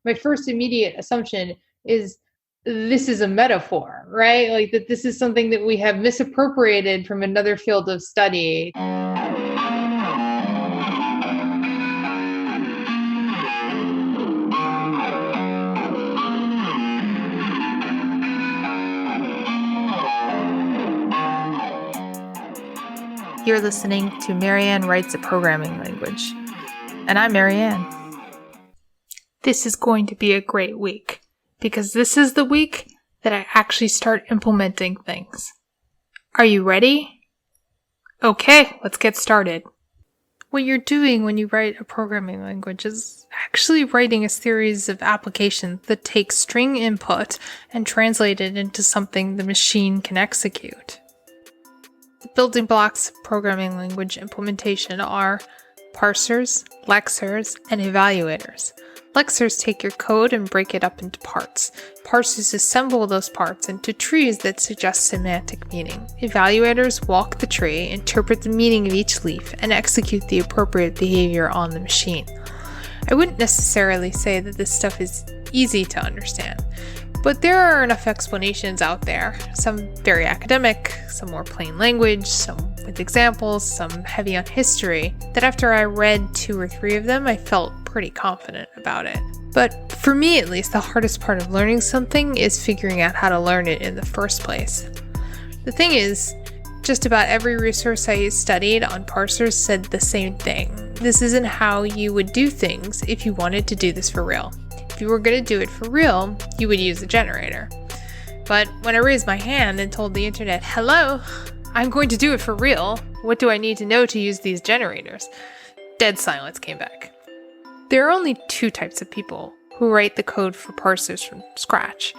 my first immediate assumption is this is a metaphor, right? Like that this is something that we have misappropriated from another field of study. You're listening to Marianne Writes a Programming Language, and I'm Marianne. This is going to be a great week, because this is the week that I actually start implementing things. Are you ready? Okay, let's get started. What you're doing when you write a programming language is actually writing a series of applications that take string input and translate it into something the machine can execute. The building blocks of programming language implementation are parsers, lexers, and evaluators. Lexers take your code and break it up into parts. Parsers assemble those parts into trees that suggest semantic meaning. Evaluators walk the tree, interpret the meaning of each leaf, and execute the appropriate behavior on the machine. I wouldn't necessarily say that this stuff is easy to understand, but there are enough explanations out there, some very academic, some more plain language, some with examples, some heavy on history, that after I read 2 or 3 of them, I felt pretty confident about it. But for me at least, the hardest part of learning something is figuring out how to learn it in the first place. The thing is, just about every resource I studied on parsers said the same thing. This isn't how you would do things if you wanted to do this for real. If you were going to do it for real, you would use a generator. But when I raised my hand and told the internet, hello, I'm going to do it for real, what do I need to know to use these generators? Dead silence came back. There are only 2 types of people who write the code for parsers from scratch: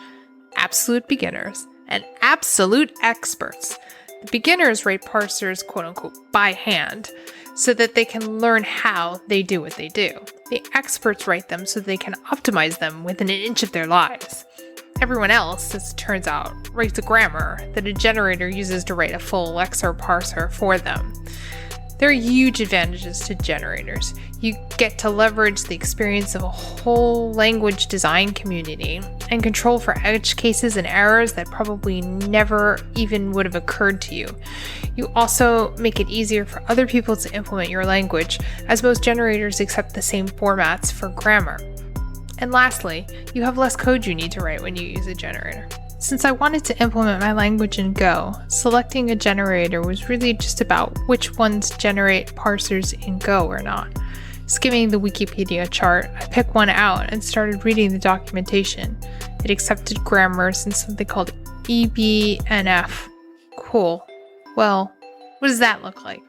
absolute beginners and absolute experts. The beginners write parsers, quote unquote, by hand, so that they can learn how they do what they do. The experts write them so they can optimize them within an inch of their lives. Everyone else, as it turns out, writes a grammar that a generator uses to write a full lexer parser for them. There are huge advantages to generators. You get to leverage the experience of a whole language design community and control for edge cases and errors that probably never even would have occurred to you. You also make it easier for other people to implement your language, as most generators accept the same formats for grammar. And lastly, you have less code you need to write when you use a generator. Since I wanted to implement my language in Go, selecting a generator was really just about which ones generate parsers in Go or not. Skimming the Wikipedia chart, I picked one out and started reading the documentation. It accepted grammars in something called BNF. Cool. Well, what does that look like?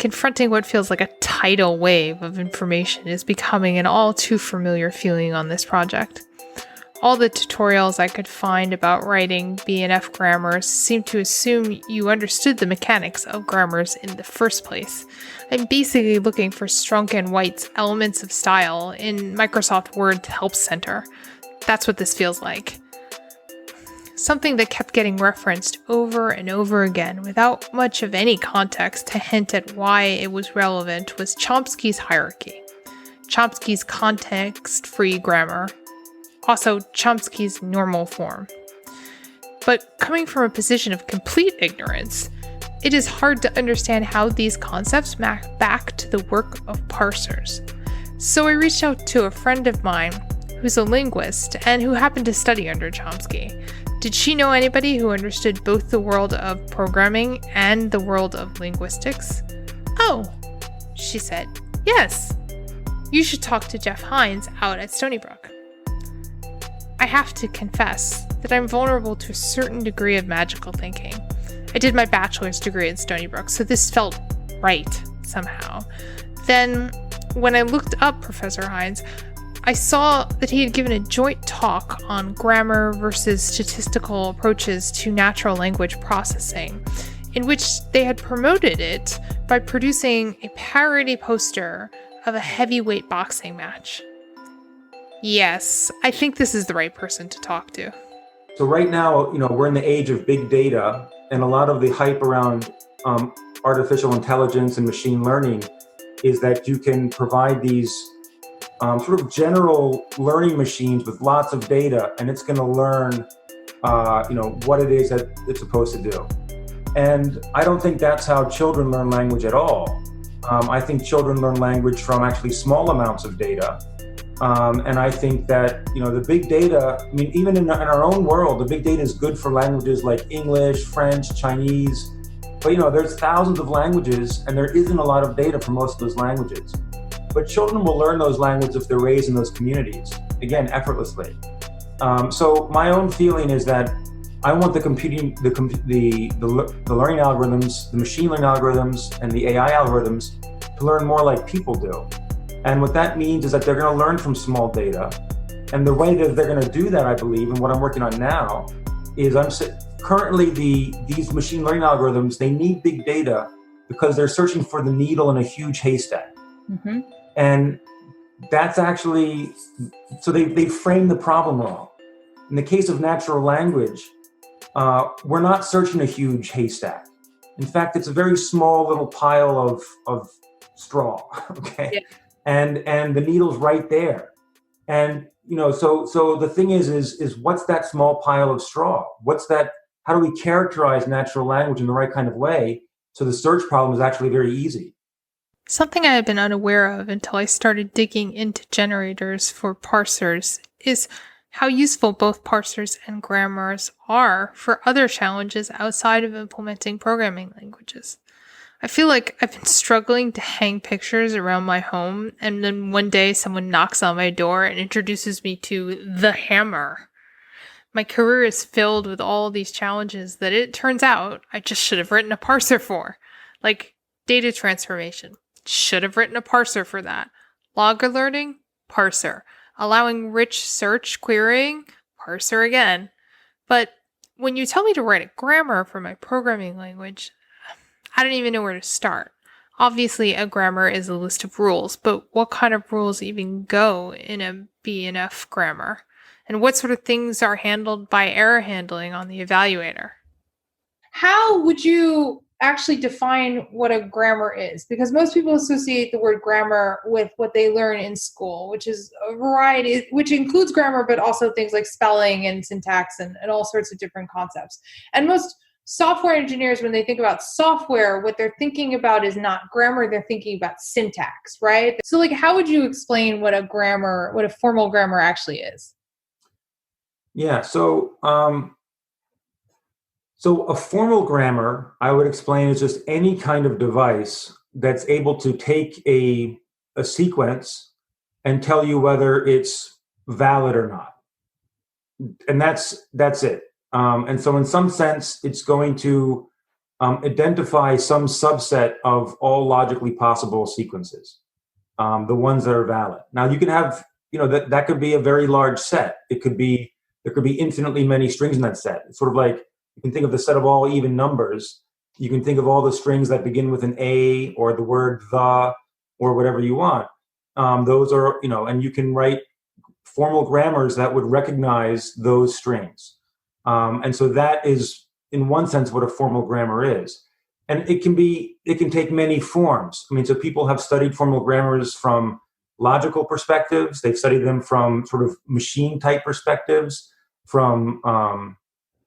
Confronting what feels like a tidal wave of information is becoming an all too familiar feeling on this project. All the tutorials I could find about writing BNF grammars seem to assume you understood the mechanics of grammars in the first place. I'm basically looking for Strunk and White's Elements of Style in Microsoft Word Help Center. That's what this feels like. Something that kept getting referenced over and over again without much of any context to hint at why it was relevant was Chomsky's Hierarchy, Chomsky's context-free grammar, also Chomsky's normal form. But coming from a position of complete ignorance, it is hard to understand how these concepts map back to the work of parsers. So I reached out to a friend of mine who's a linguist and who happened to study under Chomsky. Did she know anybody who understood both the world of programming and the world of linguistics? Oh, she said, yes. You should talk to Jeff Heinz out at Stony Brook. I have to confess that I'm vulnerable to a certain degree of magical thinking. I did my bachelor's degree at Stony Brook, so this felt right somehow. Then, when I looked up Professor Heinz, I saw that he had given a joint talk on grammar versus statistical approaches to natural language processing, in which they had promoted it by producing a parody poster of a heavyweight boxing match. Yes, I think this is the right person to talk to. So right now, we're in the age of big data, and a lot of the hype around artificial intelligence and machine learning is that you can provide these sort of general learning machines with lots of data, and it's going to learn, what it is that it's supposed to do. And I don't think that's how children learn language at all. I think children learn language from actually small amounts of data. And I think that, the big data, even in our own world, the big data is good for languages like English, French, Chinese. But, there's thousands of languages, and there isn't a lot of data for most of those languages. But children will learn those languages if they're raised in those communities, again, effortlessly. So my own feeling is that I want the learning algorithms, the machine learning algorithms, and the AI algorithms to learn more like people do. And what that means is that they're going to learn from small data. And the way that they're going to do that, I believe, and what I'm working on now, is currently these machine learning algorithms, they need big data because they're searching for the needle in a huge haystack. Mm-hmm. And that's actually, so they frame the problem wrong. In the case of natural language, we're not searching a huge haystack. In fact, it's a very small little pile of straw, okay? Yeah. And the needle's right there. And, so the thing is what's that small pile of straw? What's that, how do we characterize natural language in the right kind of way so the search problem is actually very easy? Something I had been unaware of until I started digging into generators for parsers is how useful both parsers and grammars are for other challenges outside of implementing programming languages. I feel like I've been struggling to hang pictures around my home, and then one day someone knocks on my door and introduces me to the hammer. My career is filled with all these challenges that it turns out I just should have written a parser for, like data transformation. Should have written a parser for that. Log alerting? Parser. Allowing rich search querying? Parser again. But when you tell me to write a grammar for my programming language, I don't even know where to start. Obviously, a grammar is a list of rules, but what kind of rules even go in a BNF grammar? And what sort of things are handled by error handling on the evaluator? How would you actually define what a grammar is? Because most people associate the word grammar with what they learn in school, which is a variety, which includes grammar, but also things like spelling and syntax and all sorts of different concepts. And most software engineers, when they think about software, what they're thinking about is not grammar, they're thinking about syntax, right? So how would you explain what a formal grammar actually is? Yeah, so a formal grammar, I would explain, is just any kind of device that's able to take a sequence and tell you whether it's valid or not. And that's it. And so in some sense, it's going to identify some subset of all logically possible sequences, the ones that are valid. Now you can have, that could be a very large set. There could be infinitely many strings in that set. It's sort of like, you can think of the set of all even numbers. You can think of all the strings that begin with an A or the word the or whatever you want. Those are, and you can write formal grammars that would recognize those strings. And so that is, in one sense, what a formal grammar is. And it can take many forms. So people have studied formal grammars from logical perspectives. They've studied them from sort of machine type perspectives, from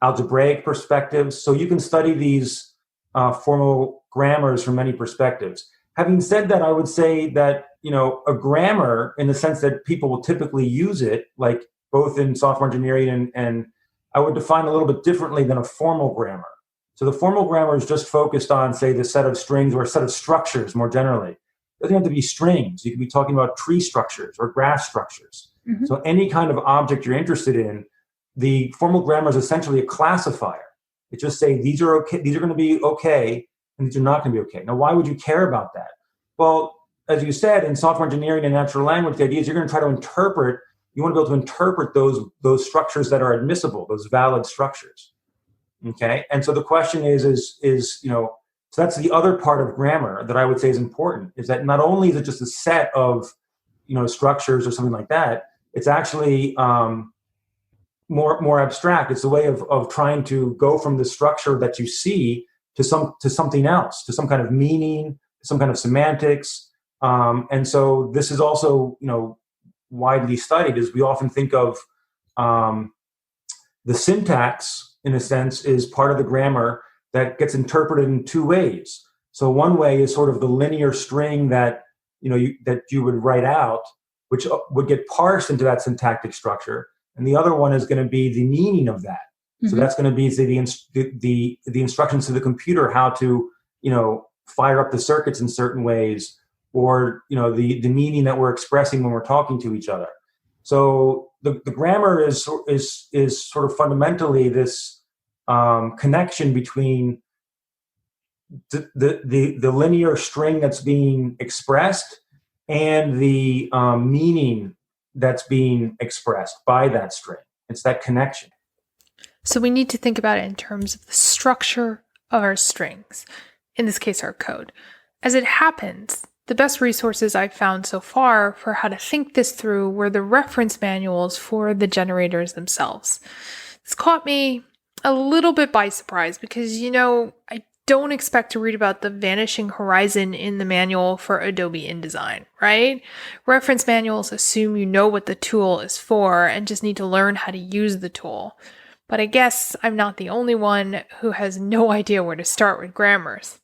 algebraic perspectives. So you can study these formal grammars from many perspectives. Having said that, I would say that, a grammar, in the sense that people will typically use it, like both in software engineering and I would define a little bit differently than a formal grammar. So the formal grammar is just focused on, say, the set of strings or a set of structures more generally. It doesn't have to be strings. You could be talking about tree structures or graph structures. Mm-hmm. So any kind of object you're interested in, the formal grammar is essentially a classifier. It just say these are okay, these are going to be okay, and these are not going to be okay. Now, why would you care about that? Well, as you said, in software engineering and natural language, the idea is you're going to try to interpret. You want to be able to interpret those structures that are admissible, those valid structures. Okay, and so the question is so that's the other part of grammar that I would say is important. Is that not only is it just a set of structures or something like that, it's actually more abstract. It's a way of trying to go from the structure that you see to something else, to some kind of meaning, some kind of semantics. And so this is also widely studied is we often think of the syntax, in a sense, is part of the grammar that gets interpreted in two ways. So one way is sort of the linear string that you would write out, which would get parsed into that syntactic structure, and the other one is going to be the meaning of that. Mm-hmm. So that's going to be the instructions to the computer how to fire up the circuits in certain ways, or the meaning that we're expressing when we're talking to each other. So the grammar is sort of fundamentally this connection between the linear string that's being expressed and the meaning that's being expressed by that string. It's that connection. So we need to think about it in terms of the structure of our strings, in this case, our code. As it happens, the best resources I've found so far for how to think this through were the reference manuals for the generators themselves. This caught me a little bit by surprise because, I don't expect to read about the vanishing horizon in the manual for Adobe InDesign, right? Reference manuals assume you know what the tool is for and just need to learn how to use the tool. But I guess I'm not the only one who has no idea where to start with grammars.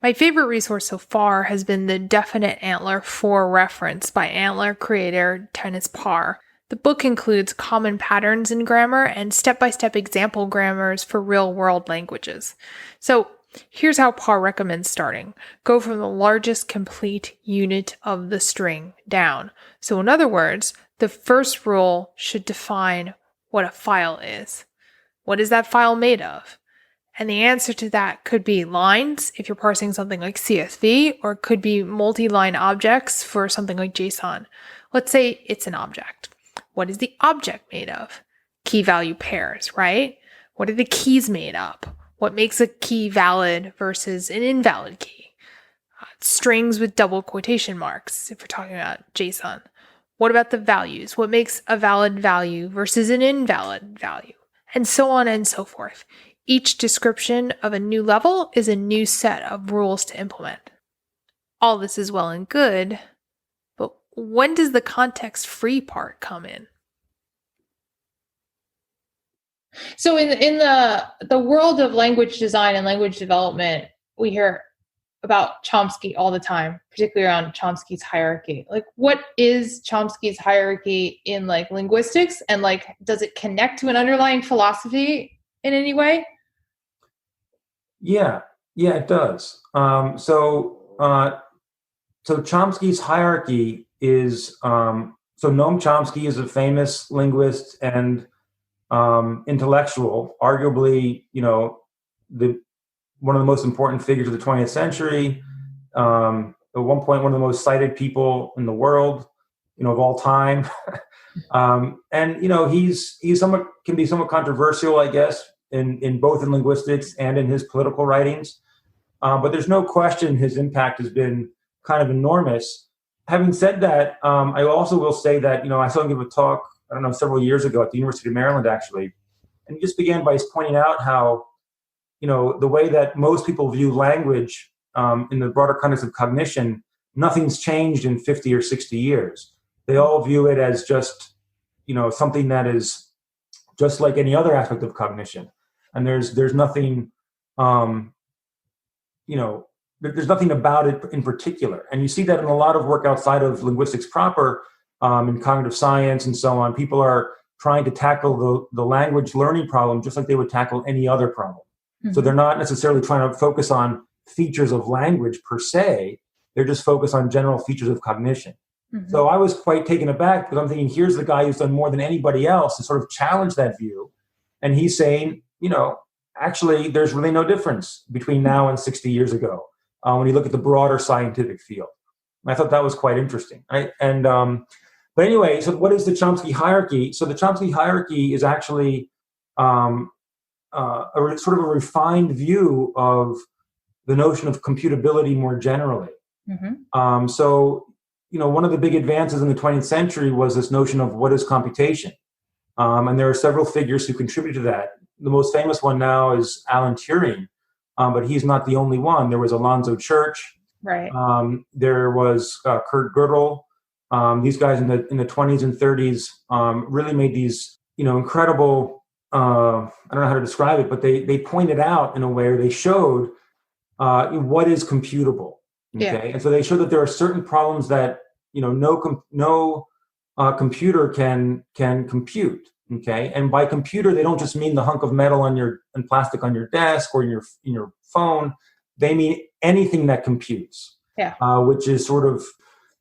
My favorite resource so far has been the Definite Antler 4 reference by Antler creator Tennis Parr. The book includes common patterns in grammar and step-by-step example grammars for real-world languages. So here's how Parr recommends starting. Go from the largest complete unit of the string down. So in other words, the first rule should define what a file is. What is that file made of? And the answer to that could be lines, if you're parsing something like CSV, or it could be multi-line objects for something like JSON. Let's say it's an object. What is the object made of? Key-value pairs, right? What are the keys made up? What makes a key valid versus an invalid key? Strings with double quotation marks, if we're talking about JSON. What about the values? What makes a valid value versus an invalid value? And so on and so forth. Each description of a new level is a new set of rules to implement. All this is well and good, but when does the context-free part come in? So in the world of language design and language development, we hear about Chomsky all the time, particularly around Chomsky's hierarchy. Like, what is Chomsky's hierarchy in linguistics, and does it connect to an underlying philosophy in any way? Yeah, it does. So Chomsky's hierarchy is so Noam Chomsky is a famous linguist and intellectual, arguably, one of the most important figures of the 20th century. At one point, one of the most cited people in the world, of all time. And he's can be somewhat controversial, I guess, in both in linguistics and in his political writings. But there's no question his impact has been kind of enormous. Having said that, I also will say that, I saw him give a talk, several years ago at the University of Maryland, actually. And he just began by pointing out how, the way that most people view language in the broader context of cognition, nothing's changed in 50 or 60 years. They all view it as just, something that is just like any other aspect of cognition. And there's nothing, there's nothing about it in particular. And you see that in a lot of work outside of linguistics proper, in cognitive science and so on. People are trying to tackle the language learning problem just like they would tackle any other problem. Mm-hmm. So they're not necessarily trying to focus on features of language per se. They're just focused on general features of cognition. Mm-hmm. So I was quite taken aback because I'm thinking, here's the guy who's done more than anybody else to sort of challenge that view. And he's saying, actually, there's really no difference between now and 60 years ago when you look at the broader scientific field. And I thought that was quite interesting. But anyway, so what is the Chomsky hierarchy? So the Chomsky hierarchy is actually sort of a refined view of the notion of computability more generally. Mm-hmm. So one of the big advances in the 20th century was this notion of what is computation. And there are several figures who contribute to that. The most famous one now is Alan Turing, but he's not the only one. There was Alonzo Church. Right. There was Kurt Gödel. These guys in the 20s and 30s really made these, incredible. I don't know how to describe it, but they pointed out in a way, or they showed what is computable. Okay, and so they showed that there are certain problems that no computer can compute. Okay, and by computer they don't just mean the hunk of metal and plastic on your desk or in your phone. They mean anything that computes. Which is sort of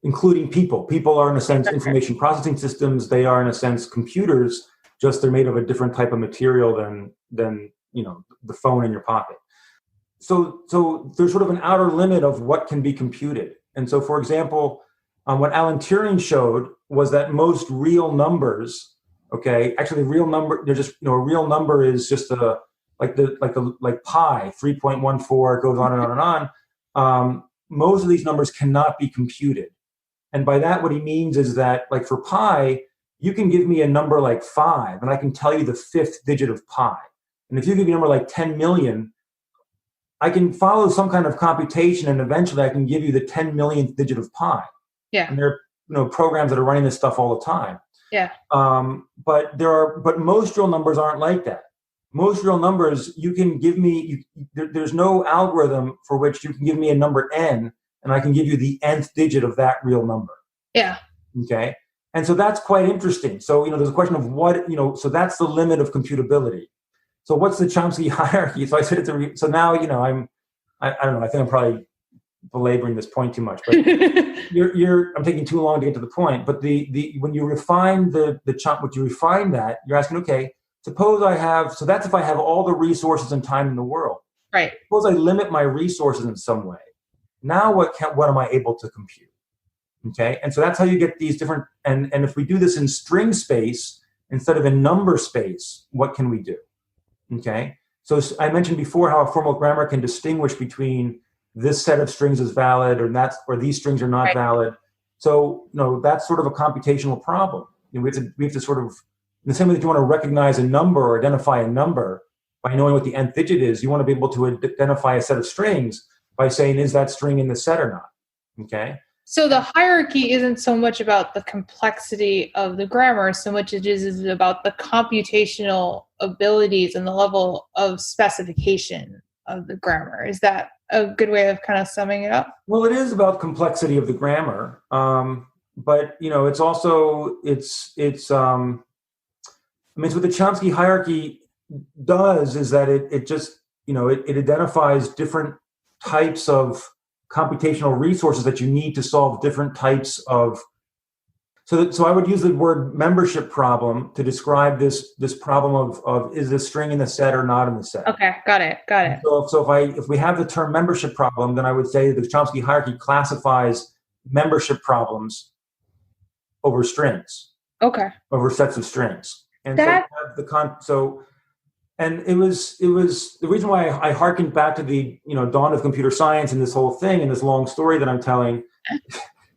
including people. People are in a sense information processing systems. They are in a sense computers. Just they're made of a different type of material than the phone in your pocket. So there's sort of an outer limit of what can be computed. And so, for example, what Alan Turing showed was that most real numbers, actually real number, they're just, a real number is just like pi, 3.14, goes on and on and on. Most of these numbers cannot be computed. And by that, what he means is that, like for pi, you can give me a number like 5, and I can tell you the 5th digit of pi. And if you give me a number like 10 million, I can follow some kind of computation, and eventually I can give you the 10 millionth digit of pi. And there are programs that are running this stuff all the time. But most real numbers aren't like that. Most real numbers, you can give me, there's no algorithm for which you can give me a number n, and I can give you the nth digit of that real number. Okay. And so that's quite interesting. So, there's a question of what, so that's the limit of computability. So what's the Chomsky hierarchy? So I said so now, I don't know, I think I'm probably belaboring this point too much, but I'm taking too long to get to the point. But when you refine that, you're asking, okay, suppose that's if I have all the resources and time in the world. Right. Suppose I limit my resources in some way. Now what am I able to compute? Okay. And so that's how you get these different, and if we do this in string space instead of in number space, what can we do? Okay. So I mentioned before how a formal grammar can distinguish between this set of strings is valid or these strings are not valid. So, that's sort of a computational problem. We have to sort of, in the same way that you want to recognize a number or identify a number by knowing what the nth digit is, you want to be able to identify a set of strings by saying, is that string in the set or not? Okay. So the hierarchy isn't so much about the complexity of the grammar, so much as it is about the computational abilities and the level of specification of the grammar. Is that a good way of kind of summing it up? Well, it is about complexity of the grammar. But, it's also, it's what the Chomsky hierarchy does is that it just, it identifies different types of computational resources that you need to solve different types of. So I would use the word membership problem to describe this problem of is this string in the set or not in the set. Okay, got it. So if we have the term membership problem, then I would say the Chomsky hierarchy classifies membership problems over strings. Okay. Over sets of strings. And and it was the reason why I hearkened back to the dawn of computer science and this whole thing and this long story that I'm telling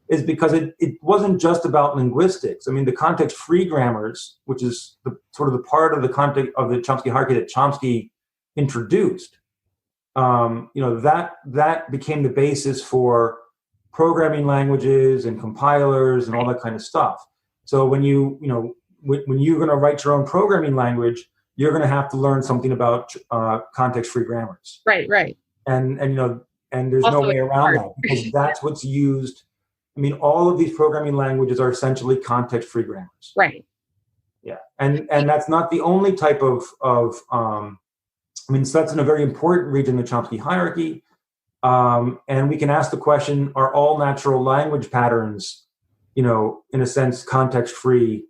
is because it wasn't just about linguistics. I mean, the context-free grammars, which is the part of the context of the Chomsky hierarchy that Chomsky introduced, that became the basis for programming languages and compilers and all that kind of stuff. So when you're going to write your own programming language, you're going to have to learn something about context-free grammars. Right. And there's also no way around that because that's what's used. I mean, all of these programming languages are essentially context-free grammars. Right. Yeah, and that's not the only type of. So that's in a very important region of the Chomsky hierarchy, and we can ask the question: are all natural language patterns, in a sense, context-free?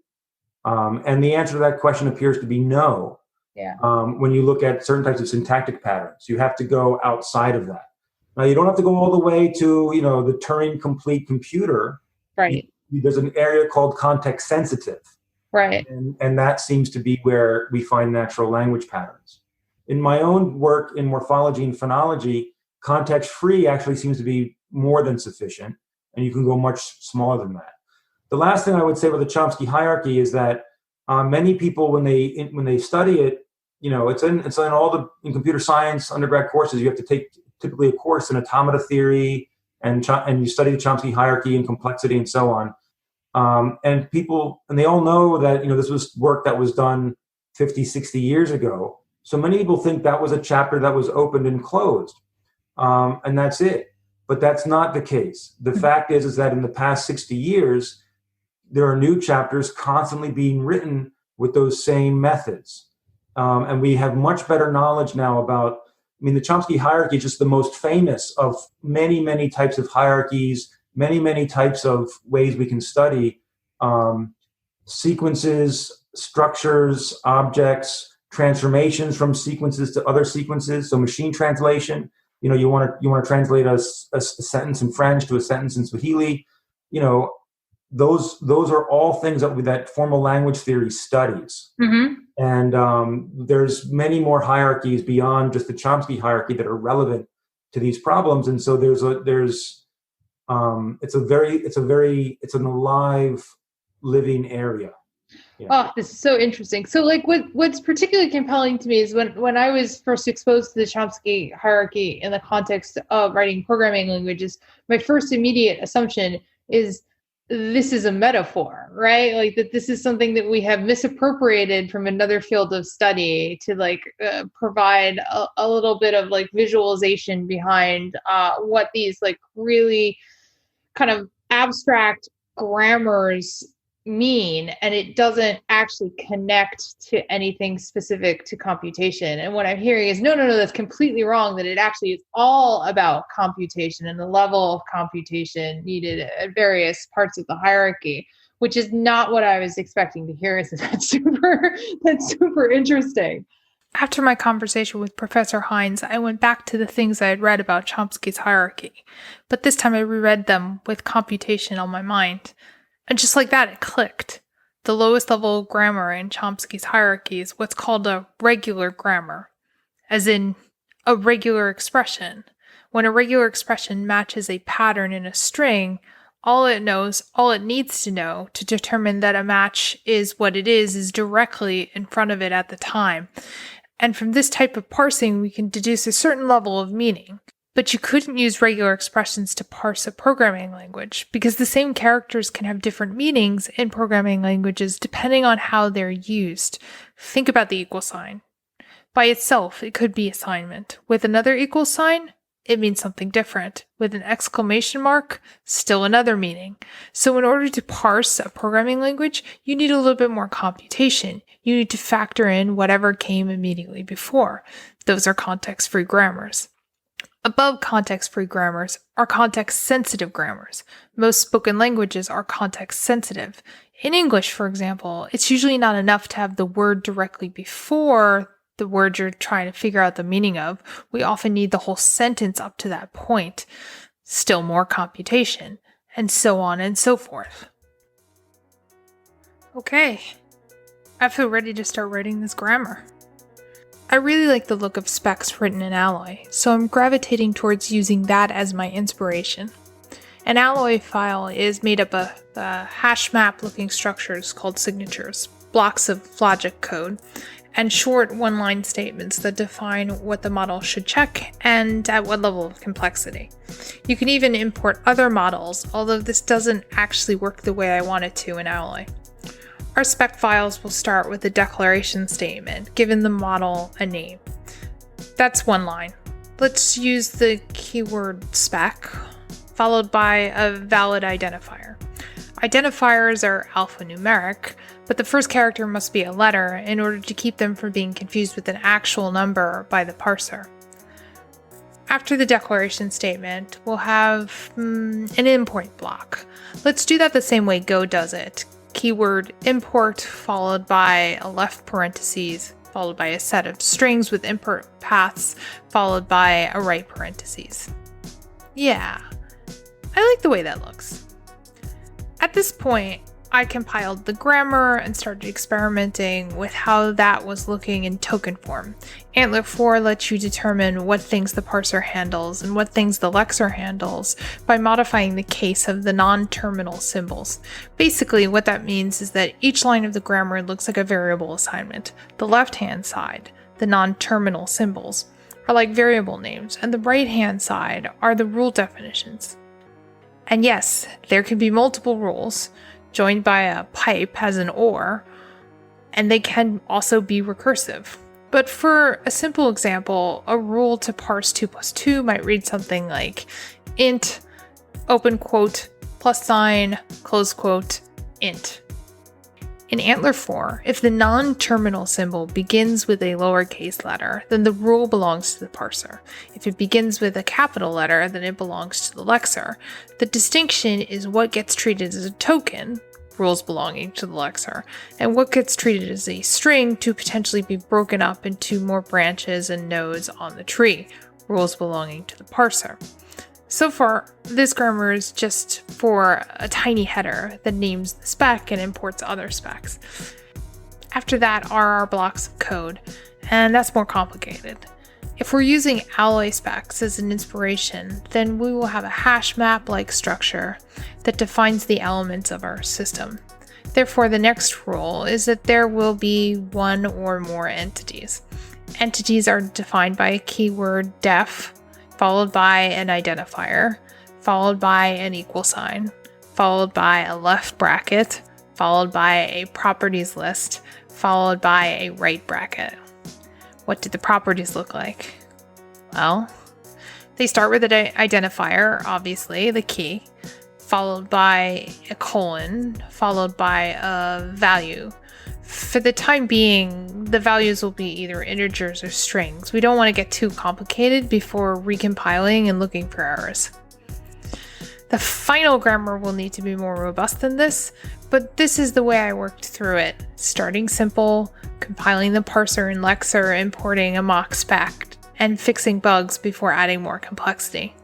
And the answer to that question appears to be no. Yeah. When you look at certain types of syntactic patterns, you have to go outside of that. Now, you don't have to go all the way to, the Turing complete computer. Right. There's an area called context sensitive. Right. And that seems to be where we find natural language patterns. In my own work in morphology and phonology, context-free actually seems to be more than sufficient, and you can go much smaller than that. The last thing I would say about the Chomsky hierarchy is that many people, when they study it, it's in all in computer science undergrad courses. You have to take typically a course in automata theory, and you study the Chomsky hierarchy and complexity and so on. And they all know that, this was work that was done 50, 60 years ago. So many people think that was a chapter that was opened and closed, and that's it. But that's not the case. The fact is that in the past 60 years, there are new chapters constantly being written with those same methods. And we have much better knowledge now about, the Chomsky hierarchy is just the most famous of many, many types of hierarchies, many, many types of ways we can study sequences, structures, objects, transformations from sequences to other sequences. So machine translation, you want to translate a sentence in French to a sentence in Swahili. Those are all things that formal language theory studies. Mm-hmm. And there's many more hierarchies beyond just the Chomsky hierarchy that are relevant to these problems. And so it's an alive, living area. Yeah. Oh, this is so interesting. So what's particularly compelling to me is when I was first exposed to the Chomsky hierarchy in the context of writing programming languages, my first immediate assumption is this is a metaphor, right? That this is something that we have misappropriated from another field of study to provide a little bit of visualization behind what these really kind of abstract grammars mean, and it doesn't actually connect to anything specific to computation. And what I'm hearing is no, that's completely wrong, that it actually is all about computation and the level of computation needed at various parts of the hierarchy, which is not what I was expecting to hear. So that's super interesting. After my conversation with Professor Heinz, I went back to the things I had read about Chomsky's hierarchy, but this time I reread them with computation on my mind. And just like that, it clicked. The lowest level of grammar in Chomsky's hierarchy is what's called a regular grammar, as in a regular expression. When a regular expression matches a pattern in a string, all it needs to know to determine that a match is what it is directly in front of it at the time. And from this type of parsing, we can deduce a certain level of meaning. But you couldn't use regular expressions to parse a programming language, because the same characters can have different meanings in programming languages depending on how they're used. Think about the equal sign. By itself, it could be assignment. With another equal sign, it means something different. With an exclamation mark, still another meaning. So in order to parse a programming language, you need a little bit more computation. You need to factor in whatever came immediately before. Those are context-free grammars. Above context-free grammars are context-sensitive grammars. Most spoken languages are context-sensitive. In English, for example, it's usually not enough to have the word directly before the word you're trying to figure out the meaning of. We often need the whole sentence up to that point. Still more computation, and so on and so forth. Okay, I feel ready to start writing this grammar. I really like the look of specs written in Alloy, so I'm gravitating towards using that as my inspiration. An Alloy file is made up of hash map looking structures called signatures, blocks of logic code, and short one-line statements that define what the model should check and at what level of complexity. You can even import other models, although this doesn't actually work the way I want it to in Alloy. Our spec files will start with a declaration statement, giving the model a name. That's one line. Let's use the keyword spec, followed by a valid identifier. Identifiers are alphanumeric, but the first character must be a letter in order to keep them from being confused with an actual number by the parser. After the declaration statement, we'll have an import block. Let's do that the same way Go does it. Keyword import followed by a left parentheses, followed by a set of strings with import paths, followed by a right parentheses. Yeah, I like the way that looks. At this point, I compiled the grammar and started experimenting with how that was looking in token form. Antler 4 lets you determine what things the parser handles and what things the lexer handles by modifying the case of the non-terminal symbols. Basically, what that means is that each line of the grammar looks like a variable assignment. The left-hand side, the non-terminal symbols, are like variable names, and the right-hand side are the rule definitions. And yes, there can be multiple rules. joined by a pipe as an OR, and they can also be recursive. But for a simple example, a rule to parse 2 plus 2 might read something like int, open quote, plus sign, close quote, int. In ANTLR 4, if the non-terminal symbol begins with a lowercase letter, then the rule belongs to the parser. If it begins with a capital letter, then it belongs to the lexer. The distinction is what gets treated as a token, rules belonging to the lexer, and what gets treated as a string to potentially be broken up into more branches and nodes on the tree, rules belonging to the parser. So far, this grammar is just for a tiny header that names the spec and imports other specs. After that are our blocks of code, and that's more complicated. If we're using alloy specs as an inspiration, then we will have a hash map-like structure that defines the elements of our system. Therefore, the next rule is that there will be one or more entities. Entities are defined by a keyword def, followed by an identifier, followed by an equal sign, followed by a left bracket, followed by a properties list, followed by a right bracket. What do the properties look like? Well, they start with an identifier, obviously, the key, followed by a colon, followed by a value. For the time being, the values will be either integers or strings. We don't want to get too complicated before recompiling and looking for errors. The final grammar will need to be more robust than this, but this is the way I worked through it. Starting simple, compiling the parser and lexer, importing a mock spec, and fixing bugs before adding more complexity.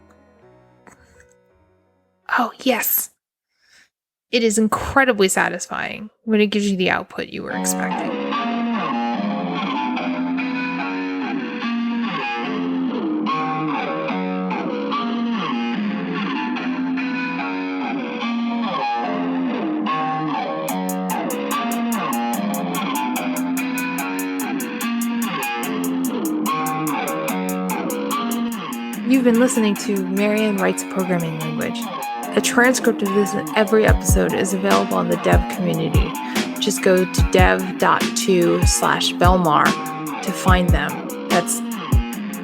Oh, yes! It is incredibly satisfying when it gives you the output you were expecting. You've been listening to Marianne Writes a Programming Language. A transcript of this and every episode is available on the dev community. Just go to dev.to/Belmar to find them. That's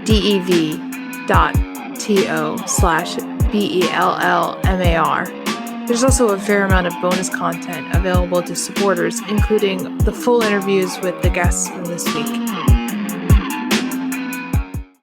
dev.to/BELLMAR. There's also a fair amount of bonus content available to supporters, including the full interviews with the guests from this week.